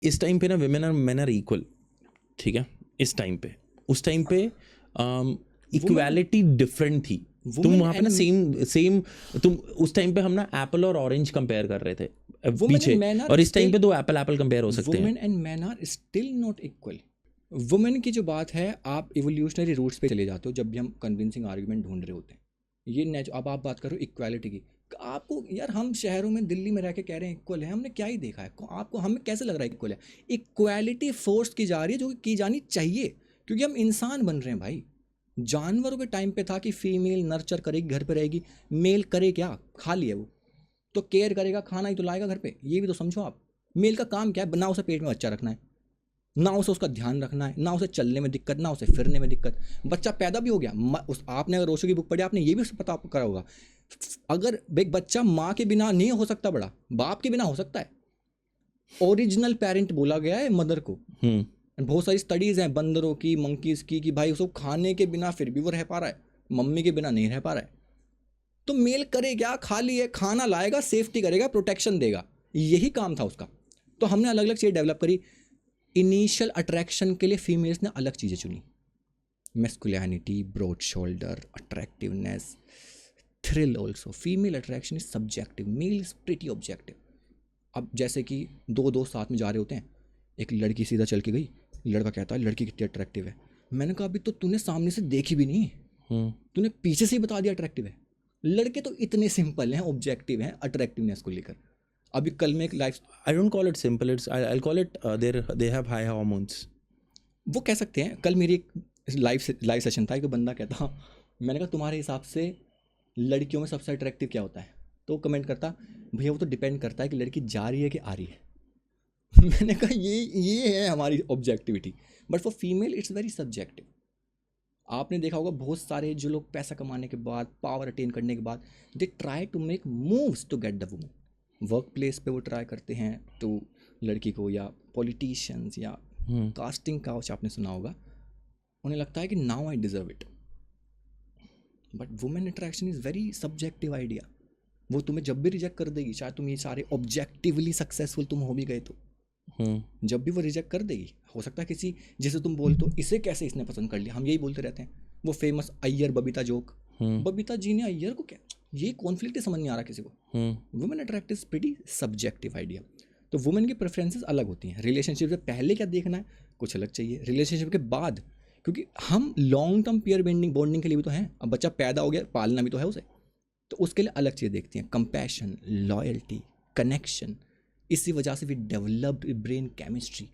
इस टाइम पे ना विमेन और मेन आर इक्वल, ठीक है, इस टाइम पे। उस टाइम पे इक्वालिटी डिफरेंट थी। तुम वहाँ पे ना सेम तुम उस टाइम पे हम ना एप्पल और ऑरेंज कंपेयर कर रहे थे पीछे, और इस टाइम पे दो एप्पल कंपेयर हो सकते हैं। Women and man are still not equal. Women की जो बात है, आप इवोल्यूशनरी रूट्स पे चले जाते हो जब भी हम कन्विंसिंग आर्गुमेंट ढूंढ रहे होते हैं। ये अब आप बात करो इक्वालिटी की, आपको यार हम शहरों में दिल्ली में रह के कह रहे हैं इक्वल है, हमने क्या ही देखा है? आपको हमें कैसे लग रहा है इक्वल है? इक्वालिटी फोर्स की जा रही है जो कि की जानी चाहिए, क्योंकि हम इंसान बन रहे हैं भाई। जानवरों के टाइम पे था कि फीमेल नर्चर करेगी, घर पे रहेगी, मेल करे क्या, खा लिया वो तो केयर करेगा, खाना ही तो लाएगा घर पे, ये भी तो समझो आप। मेल का काम क्या है? ना उसे पेट में बच्चा रखना है, ना उसे उसका ध्यान रखना है, ना उसे चलने में दिक्कत, ना उसे फिरने में दिक्कत। बच्चा पैदा भी हो गया, आपने अगर रोशो की बुक पढ़ी, आपने ये भी पता करा होगा, अगर एक बच्चा माँ के बिना नहीं हो सकता बड़ा, बाप के बिना हो सकता है। ओरिजिनल पेरेंट बोला गया है मदर को। बहुत सारी स्टडीज हैं बंदरों की, मंकीज की, कि भाई उसको खाने के बिना फिर भी वो रह पा रहा है, मम्मी के बिना नहीं रह पा रहा है। तो मेल करे क्या? खाली है, खाना लाएगा, सेफ्टी करेगा, प्रोटेक्शन देगा, यही काम था उसका। तो हमने अलग अलग चीज़ें डेवलप करी। इनिशियल अट्रैक्शन के लिए फीमेल्स ने अलग चीज़ें चुनी, masculinity, broad shoulder, attractiveness, thrill also. Female attraction is subjective, male is pretty objective. अब जैसे कि दो दोस्त साथ में जा रहे होते हैं, एक लड़की सीधा चल के गई, लड़का कहता है लड़की कितनी अट्रैक्टिव है। मैंने कहा अभी तो तूने सामने से देखी भी नहीं, तूने पीछे से ही बता दिया अट्रैक्टिव है। लड़के तो इतने सिंपल हैं, ऑब्जेक्टिव हैं अट्रैक्टिवनेस को लेकर। अभी कल में एक life, I don't call it simple, it's I call it they have high hormones. वो कह सकते हैं। कल मेरी एक लाइव सेशन था, एक बंदा कहता, मैंने कहा तुम्हारे हिसाब से लड़कियों में सबसे अट्रैक्टिव क्या होता है? तो कमेंट करता, भैया वो तो डिपेंड करता है कि लड़की जा रही है कि आ रही है। मैंने कहा ये है हमारी objectivity, but for female it's very subjective. आपने देखा होगा बहुत सारे जो लोग पैसा कमाने के बाद, पावर अटेन करने के बाद, they try to make moves to get the woman. Work place पे वो ट्राई करते हैं तो लड़की को, या पॉलिटिशियंस, या कास्टिंग काउच आपने सुना होगा, उन्हें लगता है कि now I deserve it. But women attraction is very subjective idea. वो तुम्हें जब भी रिजेक्ट कर देगी, चाहे तुम ये सारे ऑब्जेक्टिवली सक्सेसफुल तुम हो भी गए तो, जब भी वो रिजेक्ट कर देगी। हो सकता है किसी, जैसे तुम बोलते हो इसे कैसे इसने पसंद कर लिया, हम यही बोलते रहते हैं, वो फेमस अय्यर बबीता जोक, बबीता जी ने अय्यर को क्या, ये कॉन्फ्लिक्ट ही समझ नहीं आ रहा किसी को। Women attract is pretty subjective idea. तो वुमेन की प्रेफरेंसेस अलग होती हैं। रिलेशनशिप से पहले क्या देखना है, कुछ अलग चाहिए। रिलेशनशिप के बाद, क्योंकि हम लॉन्ग टर्म पेयर बॉन्डिंग के लिए भी तो हैं। अब बच्चा पैदा हो गया, पालना भी तो है उसे, तो उसके लिए अलग चीज़ देखती हैं, कंपैशन, लॉयल्टी, कनेक्शन। इसी वजह से भी डेवलप्ड ब्रेन केमिस्ट्री।